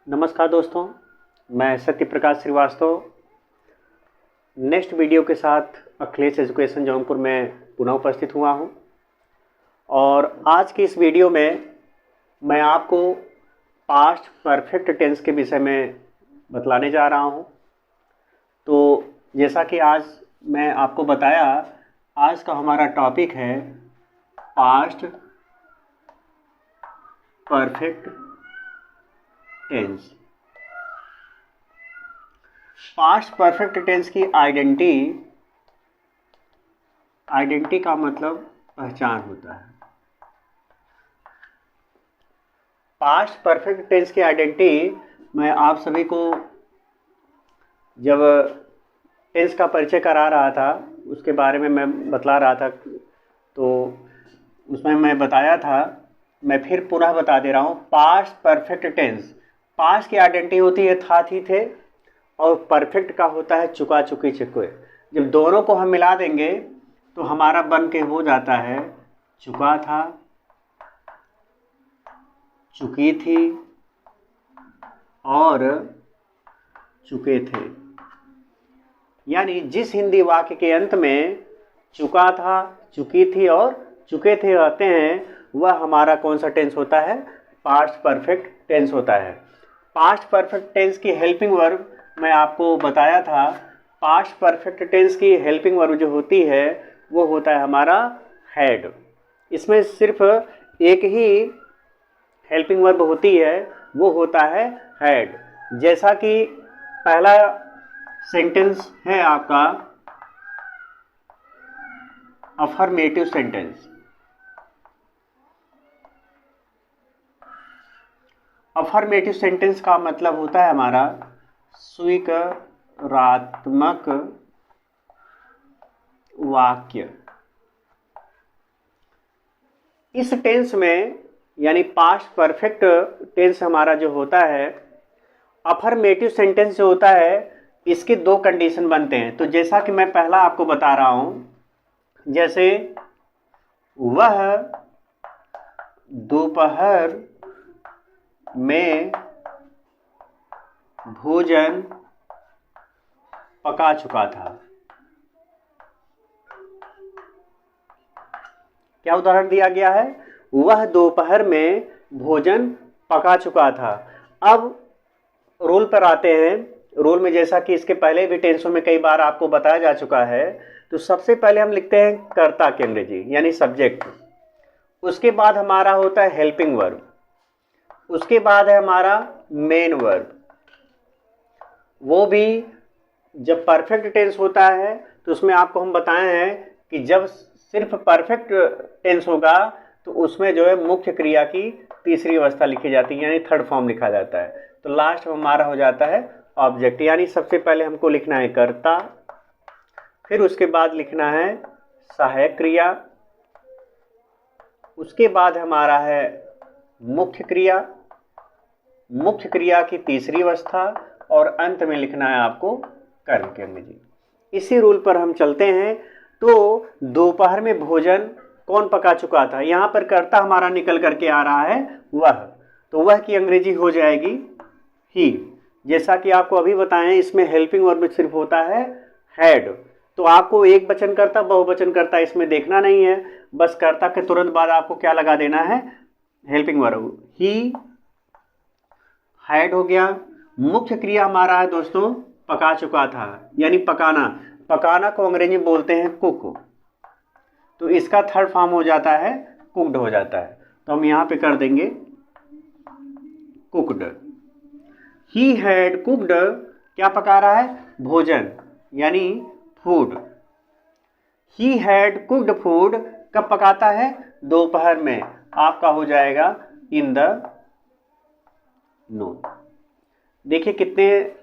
नमस्कार दोस्तों, मैं सत्य प्रकाश श्रीवास्तव नेक्स्ट वीडियो के साथ अखिलेश एजुकेशन जौनपुर में पुनः उपस्थित हुआ हूं। और आज की इस वीडियो में मैं आपको पास्ट परफेक्ट टेंस के विषय में बतलाने जा रहा हूं। तो जैसा कि आज मैं आपको बताया, आज का हमारा टॉपिक है past perfect tense. Past perfect tense की आइडेंटिटी का मतलब पहचान होता है। पास्ट परफेक्ट टेंस की आइडेंटिटी मैं आप सभी को जब टेंस का परिचय करा रहा था उसके बारे में मैं बतला रहा था, तो उसमें मैं बताया था, मैं फिर पुनः बता दे रहा हूँ। पास्ट परफेक्ट टेंस, पास्ट की आइडेंटिटी होती है था, थी, थे, और परफेक्ट का होता है चुका, चुकी, चुके। जब दोनों को हम मिला देंगे तो हमारा बन के हो जाता है चुका था, चुकी थी और चुके थे। यानी जिस हिंदी वाक्य के अंत में चुका था, चुकी थी और चुके थे आते हैं, वह हमारा कौन सा टेंस होता है? पास्ट परफेक्ट टेंस होता है। पास्ट परफेक्ट टेंस की हेल्पिंग वर्ब मैं आपको बताया था। पास्ट परफेक्ट टेंस की हेल्पिंग वर्ब जो होती है वो होता है हमारा हैड। इसमें सिर्फ एक ही हेल्पिंग वर्ब होती है, वो होता है हैड। जैसा कि पहला सेंटेंस है आपका अफर्मेटिव सेंटेंस। अफर्मेटिव सेंटेंस का मतलब होता है हमारा स्वीकारात्मक वाक्य। इस टेंस में यानी पास्ट परफेक्ट टेंस हमारा जो होता है, अफर्मेटिव सेंटेंस जो होता है, इसके दो कंडीशन बनते हैं। तो जैसा कि मैं पहला आपको बता रहा हूं, जैसे वह दोपहर में भोजन पका चुका था। क्या उदाहरण दिया गया है? वह दोपहर में भोजन पका चुका था। अब रोल पर आते हैं। रोल में जैसा कि इसके पहले भी टेंसों में कई बार आपको बताया जा चुका है, तो सबसे पहले हम लिखते हैं कर्ता की अंग्रेजी यानी सब्जेक्ट। उसके बाद हमारा होता है हेल्पिंग वर्ब। उसके बाद है हमारा मेन वर्ब। वो भी जब परफेक्ट टेंस होता है तो उसमें आपको हम बताए हैं कि जब सिर्फ परफेक्ट टेंस होगा तो उसमें जो है मुख्य क्रिया की तीसरी अवस्था लिखी जाती है, यानी थर्ड फॉर्म लिखा जाता है। तो लास्ट में हमारा हो जाता है ऑब्जेक्ट। यानी सबसे पहले हमको लिखना है कर्ता, फिर उसके बाद लिखना है सहायक क्रिया, उसके बाद हमारा है मुख्य क्रिया, मुख्य क्रिया की तीसरी अवस्था, और अंत में लिखना है आपको कर्म की अंग्रेजी। इसी रूल पर हम चलते हैं। तो दोपहर में भोजन कौन पका चुका था? यहां पर कर्ता हमारा निकल करके आ रहा है वह, तो वह की अंग्रेजी हो जाएगी ही। जैसा कि आपको अभी बताएं, इसमें हेल्पिंग वर्ब में सिर्फ होता है हैड। तो आपको एक वचन कर्ता बहुवचन कर्ता इसमें देखना नहीं है, बस कर्ता के तुरंत बाद आपको क्या लगा देना है? Helping verb. ही हैड हो गया। मुख्य क्रिया हमारा है दोस्तों पका चुका था, यानी पकाना। पकाना को अंग्रेजी में बोलते हैं कुक, तो इसका थर्ड फॉर्म हो जाता है कुक्ड हो जाता है। तो हम यहां पे कर देंगे कुक्ड। ही हैड कुक्ड, क्या पका रहा है? भोजन, यानी food. He had cooked food कब पकाता है? दोपहर में। आपका हो जाएगा इन द नून। देखिए कितने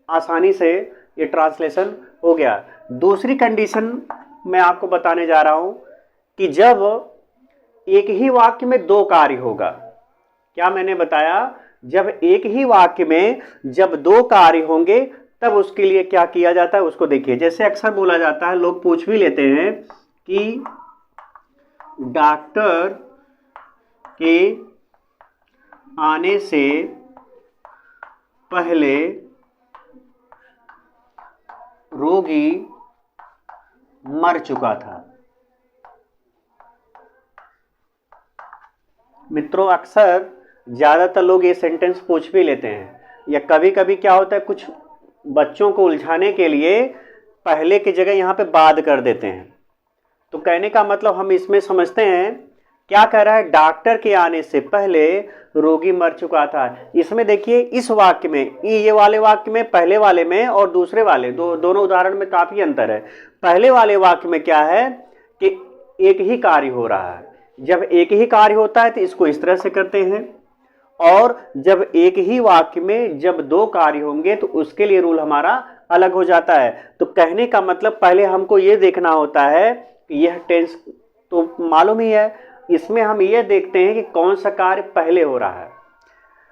आसानी से ये ट्रांसलेशन हो गया। दूसरी कंडीशन मैं आपको बताने जा रहा हूं कि जब एक ही वाक्य में दो कार्य होगा। क्या मैंने बताया? जब एक ही वाक्य में जब दो कार्य होंगे तब उसके लिए क्या किया जाता है, उसको देखिए। जैसे अक्सर बोला जाता है, लोग पूछ भी लेते हैं कि डॉक्टर के आने से पहले रोगी मर चुका था। मित्रों, अक्सर ज़्यादातर लोग ये सेंटेंस पूछ भी लेते हैं, या कभी कभी क्या होता है, कुछ बच्चों को उलझाने के लिए पहले की जगह यहाँ पे बाद कर देते हैं। तो कहने का मतलब हम इसमें समझते हैं क्या कह रहा है, डॉक्टर के आने से पहले रोगी मर चुका था। इसमें देखिए, इस वाक्य में, ये वाले वाक्य में, पहले वाले में और दूसरे वाले दोनों उदाहरण में काफी अंतर है। पहले वाले वाक्य में क्या है कि एक ही कार्य हो रहा है। जब एक ही कार्य होता है तो इसको इस तरह से करते हैं, और जब एक ही वाक्य में जब दो कार्य होंगे तो उसके लिए रूल हमारा अलग हो जाता है। तो कहने का मतलब पहले हमको ये देखना होता है कि यह टेंस तो मालूम ही है, इसमें हम ये देखते हैं कि कौन सा कार्य पहले हो रहा है।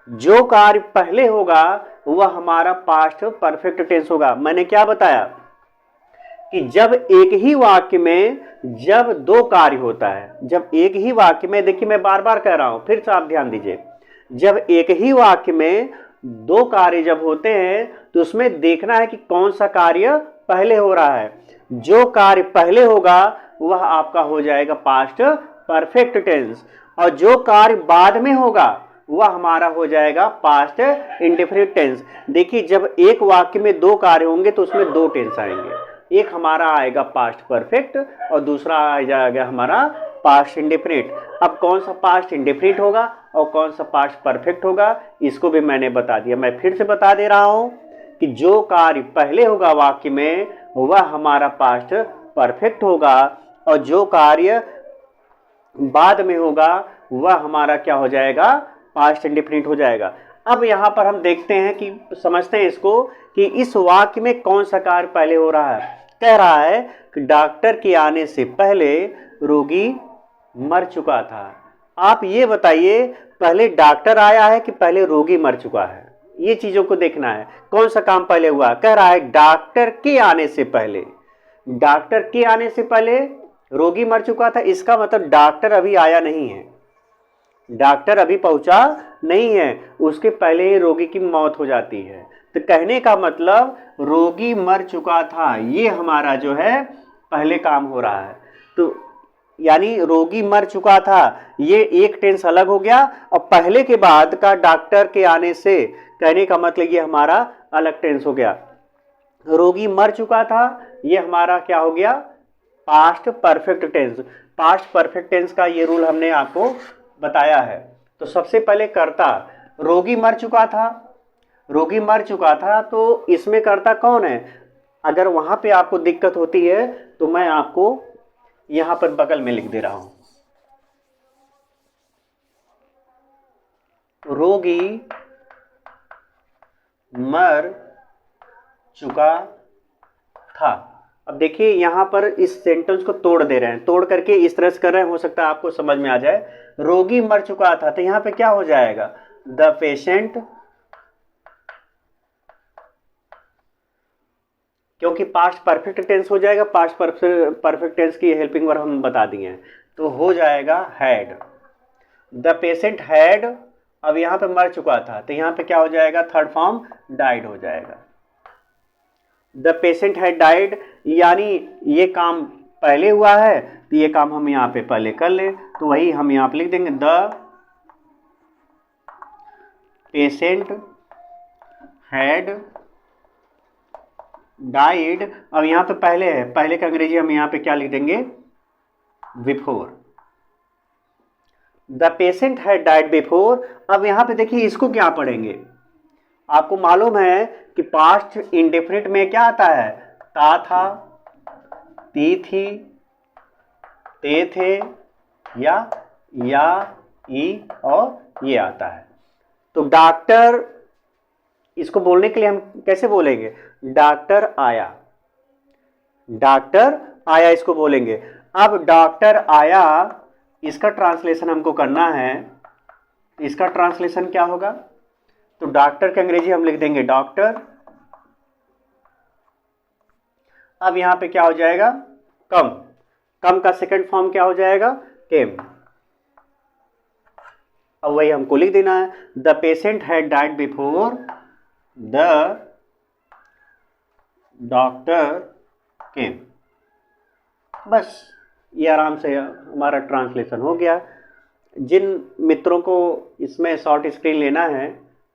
जो कार्य पहले होगा वह हमारा पास्ट परफेक्ट टेंस होगा। मैंने क्या बताया कि जब एक ही वाक्य में जब दो कार्य होता है, जब एक ही वाक्य में, देखिए मैं बार बार कह रहा हूं, फिर से आप ध्यान दीजिए, जब एक ही वाक्य में दो कार्य जब होते हैं तो उसमें देखना है कि कौन सा कार्य पहले हो रहा है। जो कार्य पहले होगा वह आपका हो जाएगा पास्ट परफेक्ट टेंस, और जो कार्य बाद में होगा वह हमारा हो जाएगा पास्ट इंडेफिनिट टेंस। देखिए, जब एक वाक्य में दो कार्य होंगे तो उसमें दो टेंस आएंगे, एक हमारा आएगा पास्ट परफेक्ट और दूसरा आ जाएगा हमारा पास्ट इंडेफिनिट। अब कौन सा पास्ट इंडेफिनिट होगा और कौन सा पास्ट परफेक्ट होगा, इसको भी मैंने बता दिया। मैं फिर से बता दे रहा हूं कि जो कार्य पहले होगा वाक्य में वह हमारा पास्ट परफेक्ट होगा, और जो कार्य बाद में होगा वह हमारा क्या हो जाएगा, पास्ट इंडेफिनिट हो जाएगा। अब यहां पर हम देखते हैं कि समझते हैं इसको कि इस वाक्य में कौन सा कार्य पहले हो रहा है। कह रहा है कि डॉक्टर के आने से पहले रोगी मर चुका था। आप ये बताइए, पहले डॉक्टर आया है कि पहले रोगी मर चुका है? ये चीजों को देखना है, कौन सा काम पहले हुआ। कह रहा है डॉक्टर के आने से पहले, डॉक्टर के आने से पहले रोगी मर चुका था, इसका मतलब डॉक्टर अभी आया नहीं है, डॉक्टर अभी पहुंचा नहीं है, उसके पहले ही रोगी की मौत हो जाती है। तो कहने का मतलब रोगी मर चुका था, ये हमारा जो है पहले काम हो रहा है। तो यानी रोगी मर चुका था, ये एक टेंस अलग हो गया, और पहले के बाद का डॉक्टर के आने से, कहने का मतलब ये हमारा अलग टेंस हो गया। रोगी मर चुका था, ये हमारा क्या हो गया, past perfect tense. Past perfect tense का ये रूल हमने आपको बताया है। तो सबसे पहले कर्ता, रोगी मर चुका था, रोगी मर चुका था, तो इसमें कर्ता कौन है? अगर वहां पे आपको दिक्कत होती है तो मैं आपको यहां पर बगल में लिख दे रहा हूं, रोगी मर चुका था। अब देखिए यहां पर इस सेंटेंस को तोड़ दे रहे हैं, तोड़ करके इस तरह से कर रहे हैं, हो सकता है आपको समझ में आ जाए। रोगी मर चुका था, तो यहां पे क्या हो जाएगा, द पेशेंट, क्योंकि पास्ट परफेक्ट टेंस हो जाएगा, पास्ट परफेक्ट टेंस की हेल्पिंग वर्ब हम बता दिए हैं, तो हो जाएगा हैड, द पेशेंट हैड। अब यहां पे मर चुका था, तो यहां पे क्या हो जाएगा, थर्ड फॉर्म डाइड हो जाएगा। द पेशेंट हैड डाइड, यानी ये काम पहले हुआ है, तो ये काम हम यहाँ पे पहले कर ले, तो वही हम यहाँ पे लिख देंगे, द पेशेंट हैड डाइड। अब यहाँ पे पहले है, पहले का अंग्रेजी हम यहाँ पे क्या लिख देंगे, before, the patient had died before. अब यहाँ पे देखिए इसको क्या पढ़ेंगे, आपको मालूम है कि पास्ट इंडेफिनिट में क्या आता है, ता था, ती थी, ते थे, या ई और ये आता है। तो डॉक्टर, इसको बोलने के लिए हम कैसे बोलेंगे, डॉक्टर आया, डॉक्टर आया इसको बोलेंगे। अब डॉक्टर आया, इसका ट्रांसलेशन हमको करना है, इसका ट्रांसलेशन क्या होगा, तो डॉक्टर के अंग्रेजी हम लिख देंगे डॉक्टर। अब यहां पे क्या हो जाएगा, कम, कम का सेकंड फॉर्म क्या हो जाएगा, केम। अब वही हमको लिख देना है, the patient had died before the doctor केम। बस ये आराम से हमारा ट्रांसलेशन हो गया। जिन मित्रों को इसमें शॉर्ट स्क्रीन लेना है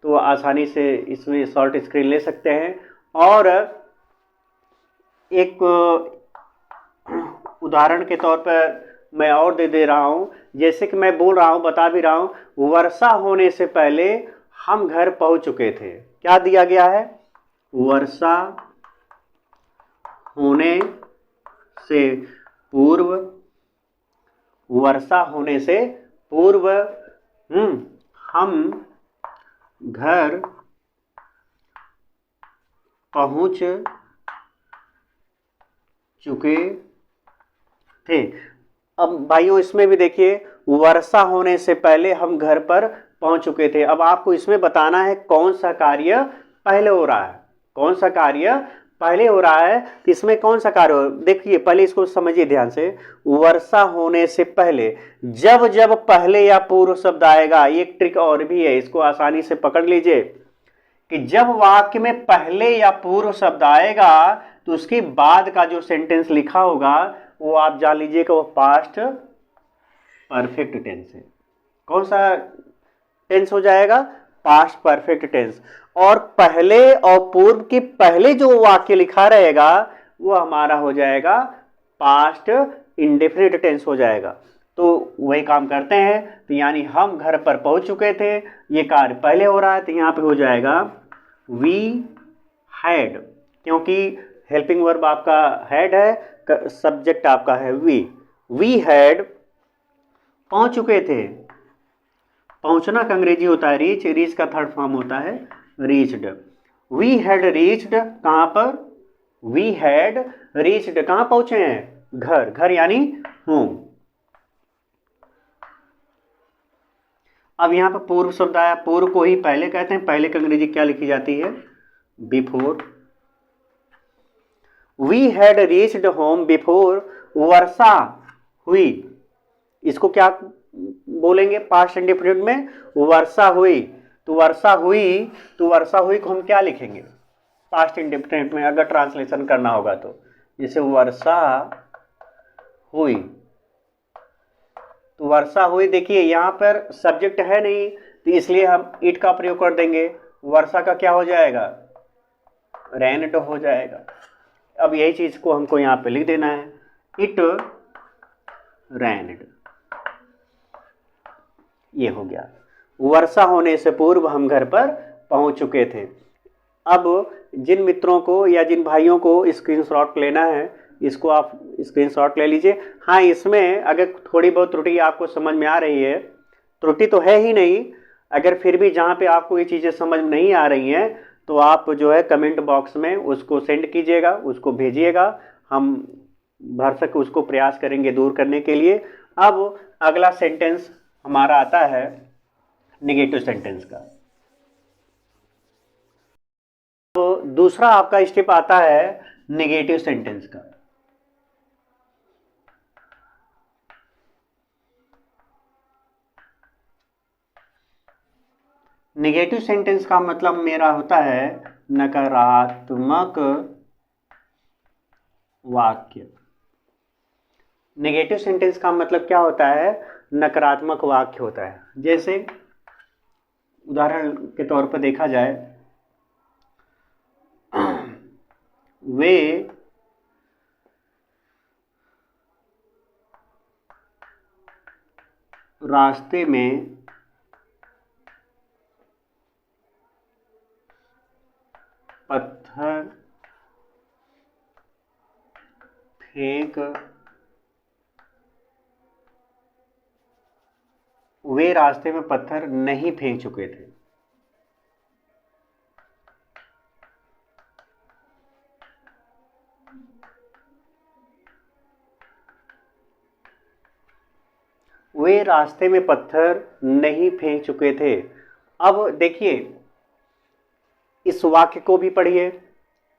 तो आसानी से इसमें शॉर्ट स्क्रीन ले सकते हैं। और एक उदाहरण के तौर पर मैं और दे रहा हूँ, जैसे कि मैं बोल रहा हूँ, बता भी रहा हूँ, वर्षा होने से पहले हम घर पहुँच चुके थे। क्या दिया गया है? वर्षा होने से पूर्व, वर्षा होने से पूर्व हम घर पहुंच चुके थे। अब भाइयों इसमें भी देखिए, वर्षा होने से पहले हम घर पर पहुंच चुके थे। अब आपको इसमें बताना है कौन सा कार्य पहले हो रहा है, कौन सा कार्य पहले हो रहा है। इसमें कौन सा कार्य हो, देखिए पहले इसको समझिए ध्यान से। वर्षा होने से पहले, जब जब पहले या पूर्व शब्द आएगा, एक ट्रिक और भी है, इसको आसानी से पकड़ लीजिए कि जब वाक्य में पहले या पूर्व शब्द आएगा तो उसके बाद का जो सेंटेंस लिखा होगा वो आप जान लीजिए कि वो पास्ट परफेक्ट टेंस है। कौन सा टेंस हो जाएगा? Past perfect tense. और पहले और पूर्व के पहले जो वाक्य लिखा रहेगा वो हमारा हो जाएगा पास्ट इंडेफिनिट टेंस हो जाएगा। तो वही काम करते हैं। तो यानी हम घर पर पहुंच चुके थे, ये कार्य पहले हो रहा है, तो यहाँ पे हो जाएगा वी हैड, क्योंकि हेल्पिंग वर्ब आपका हैड है, सब्जेक्ट आपका है वी हैड पहुंच चुके थे। पहुंचना का अंग्रेजी होता है रीच, रीच का थर्ड फॉर्म होता है रीच्ड। वी हैड रीच्ड, कहां पर? वी हैड रीच्ड, कहां पहुंचे हैं? घर, घर यानी होम। अब यहां पर पूर्व शब्द आया, पूर्व को ही पहले कहते हैं। पहले की अंग्रेजी क्या लिखी जाती है? Before. We had reached home before वर्षा हुई। इसको क्या बोलेंगे पास्ट इंडेफिनिट में? वर्षा हुई। तो वर्षा हुई, तो वर्षा हुई को हम क्या लिखेंगे पास्ट इंडेफिनिट में अगर ट्रांसलेशन करना होगा तो? जैसे वर्षा हुई, तो वर्षा हुई, देखिए यहां पर सब्जेक्ट है नहीं तो इसलिए हम इट का प्रयोग कर देंगे। वर्षा का क्या हो जाएगा? रेन्ड हो जाएगा। अब यही चीज को हमको यहां पे लिख देना है, इट रेन्ड। ये हो गया, वर्षा होने से पूर्व हम घर पर पहुंच चुके थे। अब जिन मित्रों को या जिन भाइयों को स्क्रीनशॉट लेना है, इसको आप स्क्रीनशॉट ले लीजिए। हाँ, इसमें अगर थोड़ी बहुत त्रुटि आपको समझ में आ रही है, त्रुटि तो है ही नहीं, अगर फिर भी जहाँ पे आपको ये चीज़ें समझ में नहीं आ रही हैं तो आप जो है कमेंट बॉक्स में उसको सेंड कीजिएगा, उसको भेजिएगा, हम भरसक उसको प्रयास करेंगे दूर करने के लिए। अब अगला सेंटेंस हमारा आता है नेगेटिव सेंटेंस का। तो दूसरा आपका स्टेप आता है नेगेटिव सेंटेंस का। नेगेटिव सेंटेंस का मतलब मेरा होता है नकारात्मक वाक्य। नेगेटिव सेंटेंस का मतलब क्या होता है? नकारात्मक वाक्य होता है। जैसे उदाहरण के तौर पर देखा जाए, वे रास्ते में पत्थर फेंक, वे रास्ते में पत्थर नहीं फेंक चुके थे। वे रास्ते में पत्थर नहीं फेंक चुके थे। अब देखिए इस वाक्य को भी पढ़िए।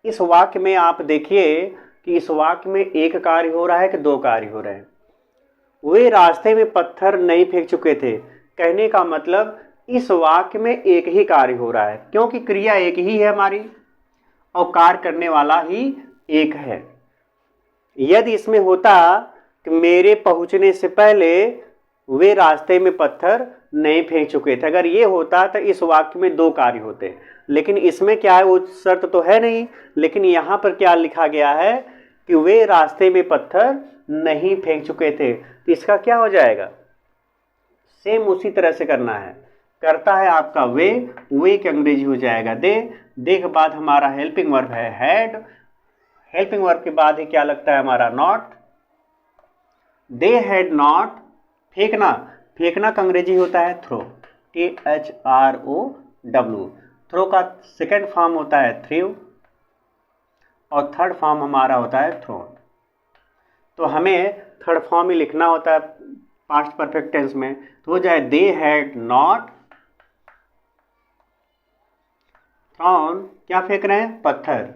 इस वाक्य में आप देखिए कि इस वाक्य में एक कार्य हो रहा है कि दो कार्य हो रहे हैं। वे रास्ते में पत्थर नहीं फेंक चुके थे, कहने का मतलब इस वाक्य में एक ही कार्य हो रहा है, क्योंकि क्रिया एक ही है हमारी और कार्य करने वाला ही एक है। यदि इसमें होता कि मेरे पहुंचने से पहले वे रास्ते में पत्थर नहीं फेंक चुके थे, अगर ये होता तो इस वाक्य में दो कार्य होते, लेकिन इसमें क्या है, वो शर्त तो है नहीं। लेकिन यहाँ पर क्या लिखा गया है कि वे रास्ते में पत्थर नहीं फेंक चुके थे, तो इसका क्या हो जाएगा, सेम उसी तरह से करना है। करता है आपका वे की अंग्रेजी हो जाएगा दे के बाद हमारा हेल्पिंग वर्ब है हैड, हेल्पिंग वर्ब के बाद ही क्या लगता है हमारा नॉट। दे हैड नॉट, फेंकना का अंग्रेजी होता है थ्रो, THROW। थ्रो का सेकंड फॉर्म होता है थ्रू और थर्ड फॉर्म हमारा होता है थ्रोन। तो हमें थर्ड फॉर्म ही लिखना होता है पास्ट परफेक्ट टेंस में, तो हो जाए दे हैड नॉट थ्रोन, क्या फेंक रहे हैं, पत्थर,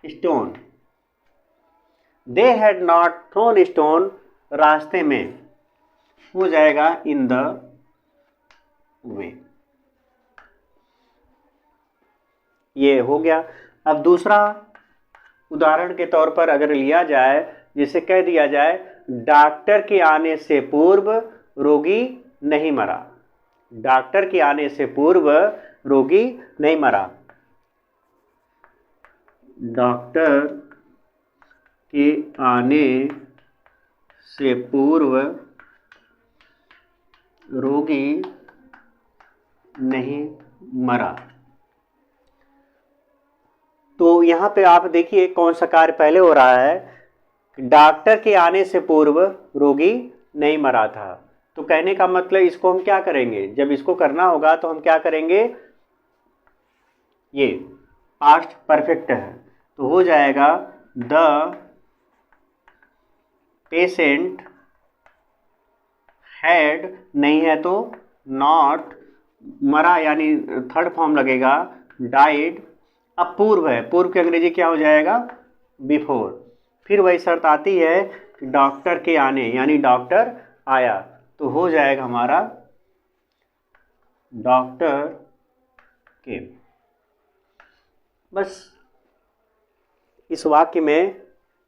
stone. They had not thrown stone, रास्ते में, हो जाएगा इन द वे। ये हो गया। अब दूसरा उदाहरण के तौर पर अगर लिया जाए, जिसे कह दिया जाए डॉक्टर के आने से पूर्व रोगी नहीं मरा, डॉक्टर के आने से पूर्व रोगी नहीं मरा। डॉक्टर के आने से पूर्व रोगी नहीं मरा। तो यहाँ पे आप देखिए कौन सा कार्य पहले हो रहा है, डॉक्टर के आने से पूर्व रोगी नहीं मरा था। तो कहने का मतलब इसको हम क्या करेंगे, जब इसको करना होगा तो हम क्या करेंगे, ये पास्ट परफेक्ट है तो हो जाएगा द पेशेंट हैड, नहीं है तो नॉट, मरा यानी थर्ड फॉर्म लगेगा डाइड। अब पूर्व है, पूर्व की अंग्रेजी क्या हो जाएगा, बिफोर। फिर वही शर्त आती है कि डॉक्टर के आने, यानी डॉक्टर आया, तो हो जाएगा हमारा डॉक्टर के। बस इस वाक्य में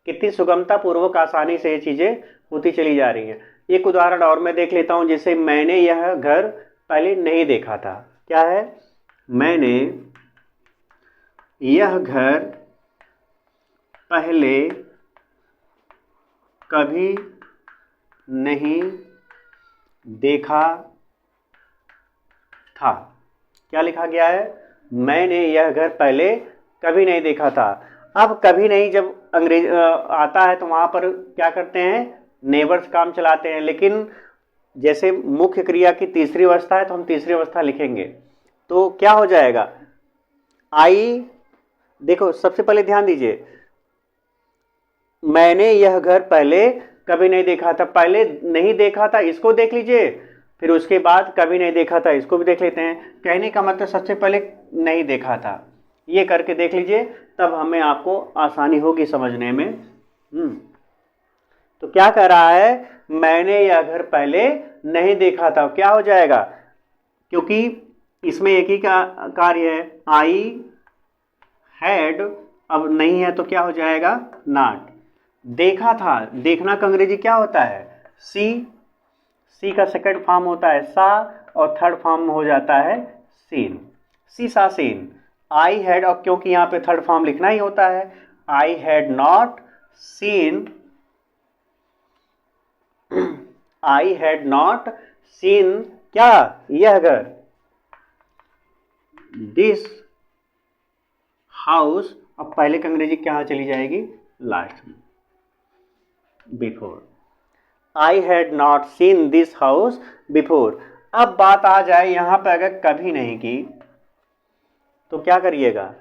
कितनी सुगमता पूर्वक आसानी से ये चीज़ें होती चली जा रही हैं। एक उदाहरण और मैं देख लेता हूं, जैसे मैंने यह घर पहले नहीं देखा था। क्या है, मैंने यह घर पहले कभी नहीं देखा था। क्या लिखा गया है, मैंने यह घर पहले कभी नहीं देखा था। अब कभी नहीं जब अंग्रेज आता है तो वहाँ पर क्या करते हैं, नेवर्स काम चलाते हैं। लेकिन जैसे मुख्य क्रिया की तीसरी अवस्था है तो हम तीसरी अवस्था लिखेंगे, तो क्या हो जाएगा, आई। देखो सबसे पहले ध्यान दीजिए, मैंने यह घर पहले कभी नहीं देखा था, पहले नहीं देखा था इसको देख लीजिए, फिर उसके बाद कभी नहीं देखा था इसको भी देख लेते हैं। कहने का मतलब सबसे पहले नहीं देखा था, ये करके देख लीजिए, तब हमें आपको आसानी होगी समझने में। तो क्या कह रहा है, मैंने यह घर पहले नहीं देखा था, क्या हो जाएगा, क्योंकि इसमें एक ही का कार्य है, आई हैड, अब नहीं है तो क्या हो जाएगा, नॉट। देखा था, देखना का अंग्रेजी क्या होता है, सी का सेकंड फॉर्म होता है सा और थर्ड फॉर्म हो जाता है सीन, सी सा सीन। आई हैड, और क्योंकि यहाँ पे थर्ड फॉर्म लिखना ही होता है, I had not seen, I had not seen क्या, यह घर, दिस हाउस। अब पहले की अंग्रेजी क्या चली जाएगी, लास्ट में, before. I had not seen this house before. अब बात आ जाए यहाँ पर अगर कभी नहीं की तो क्या करिएगा,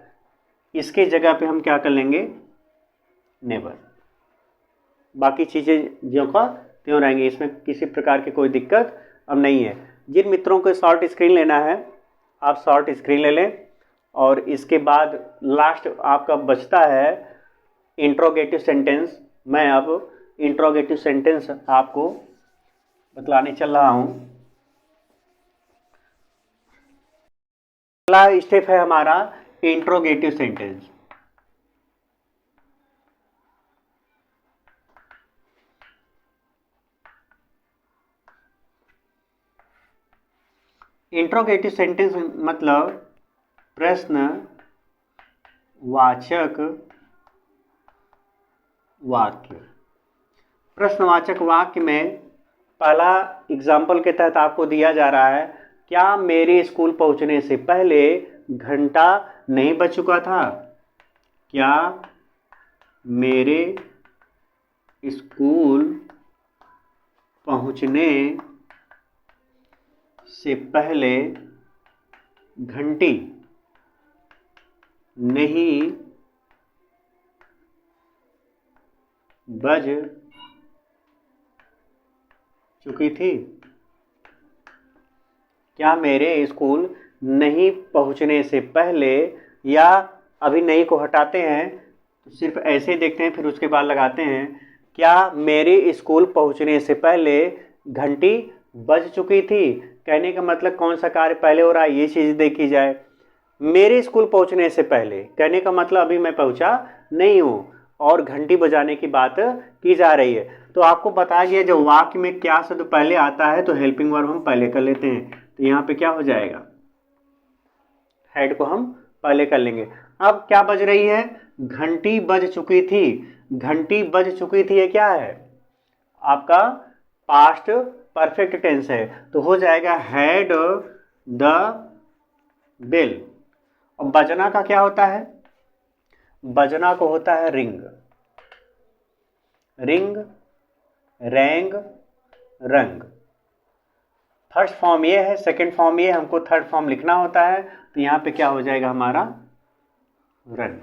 इसके जगह पे हम क्या कर लेंगे, नेवर। बाकी चीज़ें ज्यों का त्यों रहेंगी, इसमें किसी प्रकार की कोई दिक्कत अब नहीं है। जिन मित्रों को शॉर्ट स्क्रीन लेना है आप शॉर्ट स्क्रीन ले लें, और इसके बाद लास्ट आपका बचता है इंट्रोगेटिव सेंटेंस। मैं अब इंट्रोगेटिव सेंटेंस आपको बतलाने चल रहा हूँ। पहला स्टेप है हमारा इंट्रोगेटिव सेंटेंस। इंट्रोगेटिव सेंटेंस मतलब प्रश्नवाचक वाक्य। प्रश्नवाचक वाक्य में पहला एग्जाम्पल के तहत आपको दिया जा रहा है, क्या मेरे स्कूल पहुंचने से पहले घंटा नहीं बज चुका था? क्या मेरे स्कूल पहुंचने से पहले घंटी नहीं बज चुकी थी? क्या मेरे स्कूल नहीं पहुंचने से पहले, या अभी नहीं को हटाते हैं तो सिर्फ ऐसे ही देखते हैं फिर उसके बाद लगाते हैं, क्या मेरे स्कूल पहुंचने से पहले घंटी बज चुकी थी? कहने का मतलब कौन सा कार्य पहले हो रहा है ये चीज़ देखी जाए। मेरे स्कूल पहुंचने से पहले कहने का मतलब अभी मैं पहुंचा नहीं हूँ और घंटी बजाने की बात की जा रही है। तो आपको बताया गया जब वाक्य में क्या शब्द पहले आता है तो हेल्पिंग वर्ब हम पहले कर लेते हैं। तो यहाँ पे क्या हो जाएगा, हेड को हम पहले कर लेंगे। अब क्या बज रही है? घंटी बज चुकी थी। घंटी बज चुकी थी ये क्या है? आपका पास्ट परफेक्ट टेंस है, तो हो जाएगा हैड द बेल। और बजना का क्या होता है? बजना को होता है रिंग। रिंग, रैंग, रंग। फर्स्ट फॉर्म ये है, सेकंड फॉर्म ये, हमको थर्ड फॉर्म लिखना होता है। तो यहाँ पे क्या हो जाएगा हमारा रंग।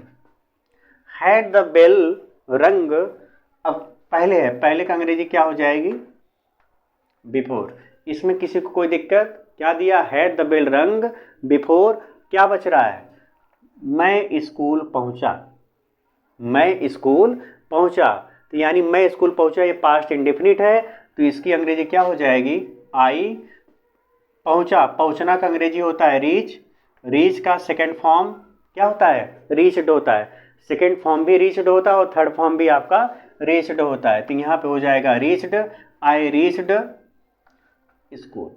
हैड द बेल रंग। अब पहले है, पहले का अंग्रेजी क्या हो जाएगी? बिफोर। इसमें किसी को कोई दिक्कत? क्या दिया? हैड द बेल रंग बिफोर। क्या बच रहा है? मैं स्कूल पहुंचा। मैं स्कूल पहुंचा, तो यानी मैं स्कूल पहुंचा ये पास्ट इंडेफिनिट है, तो इसकी अंग्रेजी क्या हो जाएगी? आई पहुंचा। पहुंचना का अंग्रेजी होता है रीच। रीच का सेकंड फॉर्म क्या होता है? रीच्ड होता है। सेकंड फॉर्म भी रीच्ड होता है और थर्ड फॉर्म भी आपका रीच्ड होता है। तो यहाँ पे हो जाएगा रीच्ड, आई रीच्ड स्कूल।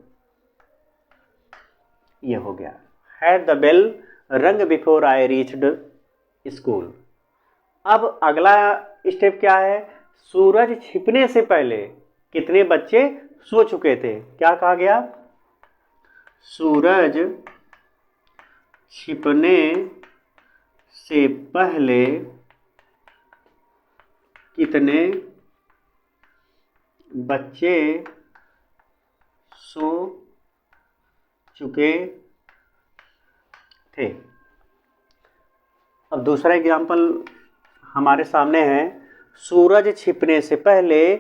ये हो गया। हैड द बेल रंग बिफोर आई रीच्ड स्कूल। अब अगला स्टेप क्या है? सूरज छिपने से पहले कितने बच्चे सो चुके थे? क्या कहा गया? सूरज छिपने से पहले कितने बच्चे सो चुके थे? अब दूसरा एग्जाम्पल हमारे सामने है, सूरज छिपने से पहले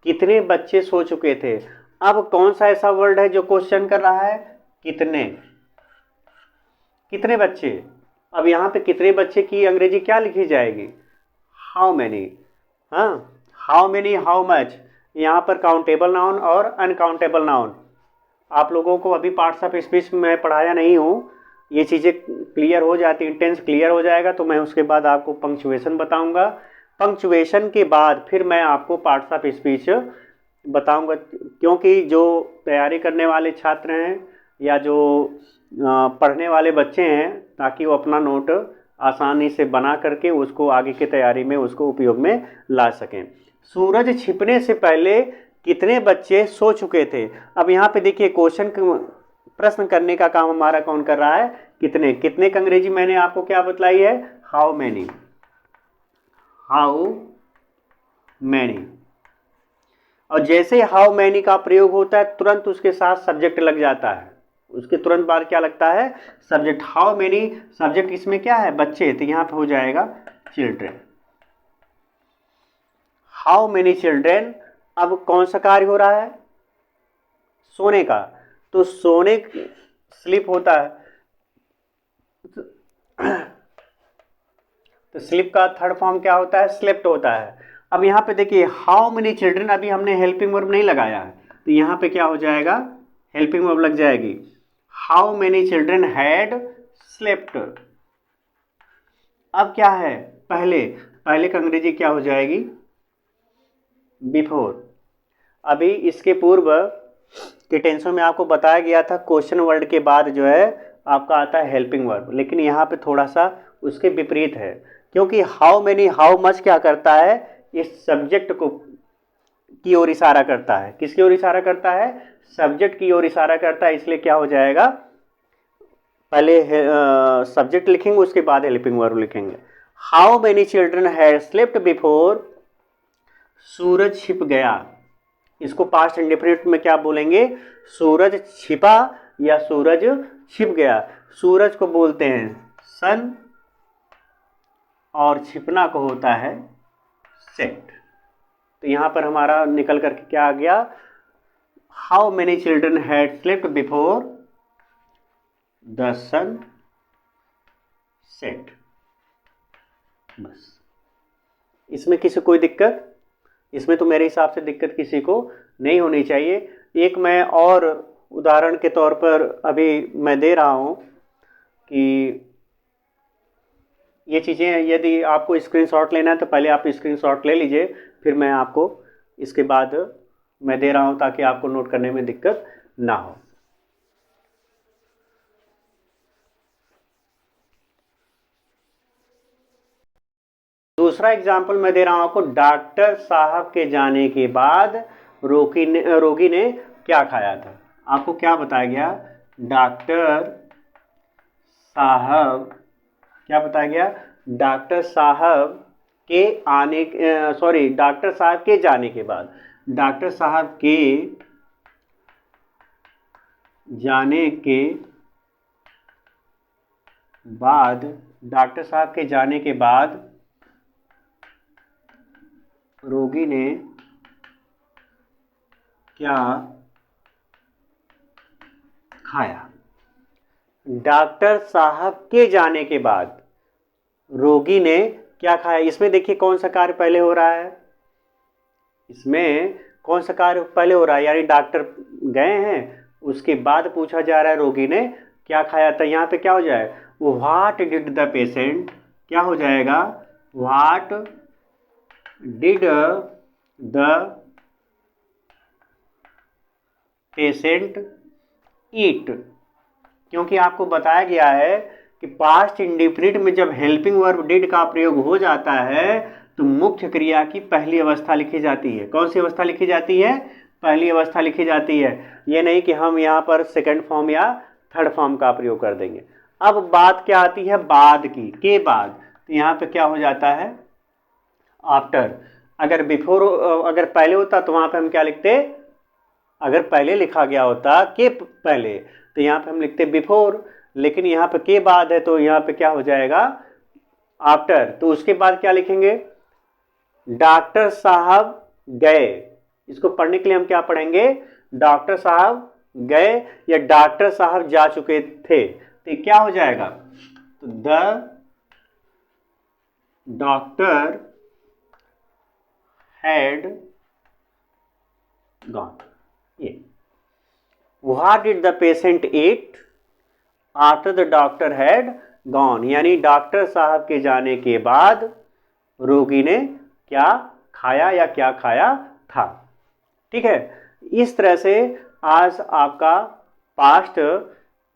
कितने बच्चे सो चुके थे। अब कौन सा ऐसा वर्ड है जो क्वेश्चन कर रहा है? कितने। कितने बच्चे। अब यहाँ पे कितने बच्चे की अंग्रेजी क्या लिखी जाएगी? How many. हाँ, हाउ मैनी, हाउ मच। यहाँ पर काउंटेबल नाउन और अनकाउंटेबल नाउन। आप लोगों को अभी पार्ट्स ऑफ स्पीच में पढ़ाया नहीं हूँ, ये चीज़ें क्लियर हो जाती, टेंस क्लियर हो जाएगा तो मैं उसके बाद आपको पंक्चुएशन बताऊंगा। पंक्चुएशन के बाद फिर मैं आपको पार्ट्स ऑफ स्पीच बताऊंगा, क्योंकि जो तैयारी करने वाले छात्र हैं या जो पढ़ने वाले बच्चे हैं, ताकि वो अपना नोट आसानी से बना करके उसको आगे की तैयारी में उसको उपयोग में ला सकें। सूरज छिपने से पहले कितने बच्चे सो चुके थे। अब यहाँ पे देखिए क्वेश्चन प्रश्न करने का काम हमारा कौन कर रहा है? कितने। कितने का अंग्रेजी मैंने आपको क्या बतलाई है? How many. How many. और जैसे हाउ मैनी का प्रयोग होता है तुरंत उसके साथ सब्जेक्ट लग जाता है। उसके तुरंत बाद क्या लगता है? सब्जेक्ट। हाउ मैनी सब्जेक्ट, इसमें क्या है? बच्चे, तो यहाँ पे हो जाएगा चिल्ड्रेन। How many children. अब कौन सा कार्य हो रहा है? सोने का। तो सोने स्लीप होता है, तो स्लीप का थर्ड फॉर्म क्या होता है? स्लेप्ट होता है। अब यहाँ पे देखिए हाउ मेनी चिल्ड्रन, अभी हमने हेल्पिंग वर्ब नहीं लगाया है, तो यहाँ पे क्या हो जाएगा? हेल्पिंग वर्ब लग जाएगी। How many children had slept. अब क्या है, पहले पहले का अंग्रेजी क्या हो जाएगी, बिफोर। अभी इसके पूर्व के टेंसों में आपको बताया गया था क्वेश्चन वर्ड के बाद जो है आपका आता है हेल्पिंग वर्ब, लेकिन यहाँ पे थोड़ा सा उसके विपरीत है, क्योंकि हाउ मेनी हाउ मच क्या करता है, इस सब्जेक्ट को की ओर इशारा करता है। किसकी ओर इशारा करता है, सब्जेक्ट की ओर इशारा करता है, इसलिए क्या हो जाएगा, पहले सब्जेक्ट लिखेंगे उसके बाद हेल्पिंग वर्ब लिखेंगे। How many children had slept before सूरज छिप गया। इसको पास्ट इंडेफिनिट में क्या बोलेंगे, सूरज छिपा या सूरज छिप गया। सूरज को बोलते हैं सन और छिपना को होता है सेट। तो यहां पर हमारा निकल करके क्या आ गया, how many children had slept before the sun set. बस, इसमें किसी कोई दिक्कत, इसमें तो मेरे हिसाब से दिक्कत किसी को नहीं होनी चाहिए। एक मैं और उदाहरण के तौर पर अभी मैं दे रहा हूं कि ये चीज़ें यदि आपको स्क्रीनशॉट लेना है तो पहले आप स्क्रीनशॉट ले लीजिए, फिर मैं आपको इसके बाद मैं दे रहा हूं ताकि आपको नोट करने में दिक्कत ना हो। दूसरा एग्जाम्पल मैं दे रहा हूं आपको, डॉक्टर साहब के जाने के बाद रोगी ने क्या खाया था। आपको क्या बताया गया, डॉक्टर साहब, क्या बताया गया, डॉक्टर साहब के आने सॉरी डॉक्टर साहब के जाने के बाद, डॉक्टर साहब के जाने के बाद, डॉक्टर साहब के जाने के बाद रोगी ने क्या खाया। डॉक्टर साहब के जाने के बाद रोगी ने क्या खाया, इसमें देखिए कौन सा कार्य पहले हो रहा है, इसमें कौन सा कार्य पहले हो रहा है, यानी डॉक्टर गए हैं उसके बाद पूछा जा रहा है रोगी ने क्या खाया था। यहाँ पे क्या हो जाए, व्हाट डिड द पेशेंट, क्या हो जाएगा, व्हाट डिड द पेशेंट ईट। क्योंकि आपको बताया गया है कि पास्ट इंडेफिनिट में जब हेल्पिंग वर्ब डिड का प्रयोग हो जाता है तो मुख्य क्रिया की पहली अवस्था लिखी जाती है। कौन सी अवस्था लिखी जाती है, पहली अवस्था लिखी जाती है। ये नहीं कि हम यहाँ पर सेकंड फॉर्म या थर्ड फॉर्म का प्रयोग कर देंगे। अब बात क्या आती है, बाद की, के बाद, तो यहाँ पे क्या हो जाता है, आफ्टर। अगर बिफोर, अगर पहले होता तो वहाँ पे हम क्या लिखते, अगर पहले लिखा गया होता के पहले तो यहाँ पे हम लिखते बिफोर, लेकिन यहाँ पे के बाद है तो यहाँ पे क्या हो जाएगा, आफ्टर। तो उसके बाद क्या लिखेंगे, डॉक्टर साहब गए। इसको पढ़ने के लिए हम क्या पढ़ेंगे, डॉक्टर साहब गए या डॉक्टर साहब जा चुके थे, तो क्या हो जाएगा, तो द डॉक्टर हैड गॉन। ये what did the patient eat after the doctor had gone, यानी डॉक्टर साहब के जाने के बाद रोगी ने क्या खाया या क्या खाया था। ठीक है, इस तरह से आज आपका पास्ट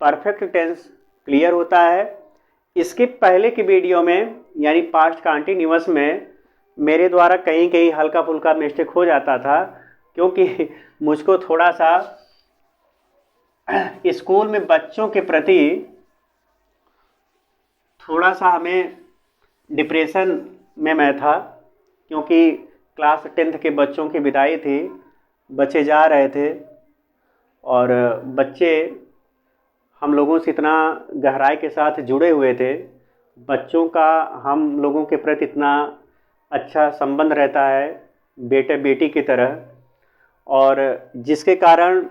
परफेक्ट टेंस क्लियर होता है। इसके पहले की वीडियो में यानी पास्ट कंटिन्यूअस में मेरे द्वारा कहीं कहीं हल्का फुल्का मिस्टेक हो जाता था, क्योंकि मुझको थोड़ा सा स्कूल में बच्चों के प्रति थोड़ा सा हमें डिप्रेशन में मैं था, क्योंकि क्लास 10th के बच्चों की विदाई थी, बच्चे जा रहे थे और बच्चे हम लोगों से इतना गहराई के साथ जुड़े हुए थे, बच्चों का हम लोगों के प्रति इतना अच्छा संबंध रहता है बेटे बेटी की तरह, और जिसके कारण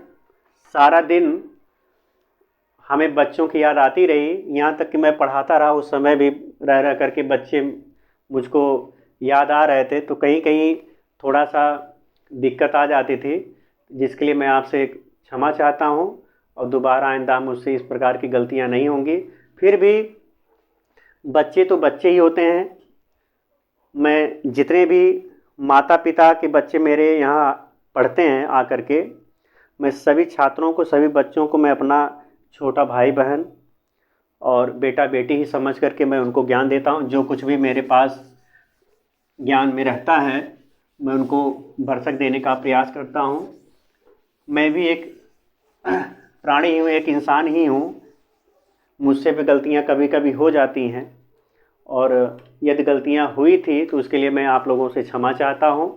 सारा दिन हमें बच्चों की याद आती रही। यहाँ तक कि मैं पढ़ाता रहा उस समय भी रह रह करके बच्चे मुझको याद आ रहे थे, तो कहीं कहीं थोड़ा सा दिक्कत आ जाती थी, जिसके लिए मैं आपसे क्षमा चाहता हूँ और दोबारा आइंदा मुझसे इस प्रकार की गलतियाँ नहीं होंगी। फिर भी बच्चे तो बच्चे ही होते हैं। मैं जितने भी माता पिता के बच्चे मेरे यहाँ पढ़ते हैं आकर के, मैं सभी छात्रों को, सभी बच्चों को मैं अपना छोटा भाई बहन और बेटा बेटी ही समझ करके मैं उनको ज्ञान देता हूँ। जो कुछ भी मेरे पास ज्ञान में रहता है मैं उनको भरसक देने का प्रयास करता हूँ। मैं भी एक प्राणी ही हूँ, एक इंसान ही हूँ। मुझसे भी गलतियाँ कभी कभी हो जाती हैं, और यदि गलतियाँ हुई थी तो उसके लिए मैं आप लोगों से क्षमा चाहता हूँ।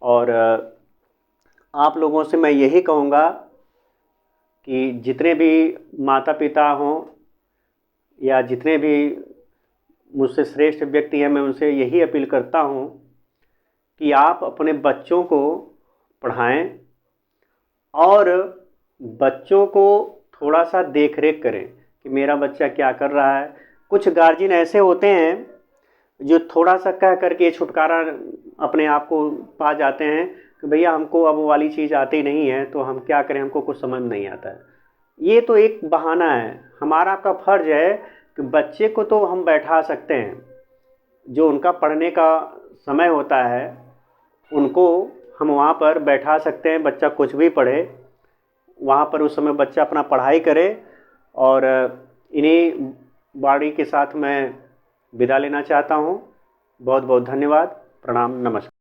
और आप लोगों से मैं यही कहूँगा कि जितने भी माता पिता हों या जितने भी मुझसे श्रेष्ठ व्यक्ति हैं, मैं उनसे यही अपील करता हूँ कि आप अपने बच्चों को पढ़ाएं और बच्चों को थोड़ा सा देख रेख करें कि मेरा बच्चा क्या कर रहा है। कुछ गार्जियन ऐसे होते हैं जो थोड़ा सा कह करके छुटकारा अपने आप को पा जाते हैं कि भैया हमको अब वो वाली चीज़ आती नहीं है तो हम क्या करें, हमको कुछ समझ नहीं आता है। ये तो एक बहाना है। हमारा आपका फ़र्ज़ है कि बच्चे को तो हम बैठा सकते हैं, जो उनका पढ़ने का समय होता है उनको हम वहाँ पर बैठा सकते हैं। बच्चा कुछ भी पढ़े वहाँ पर, उस समय बच्चा अपना पढ़ाई करे। और इन्हीं वाणी के साथ मैं विदा लेना चाहता हूँ। बहुत बहुत धन्यवाद। प्रणाम, नमस्कार।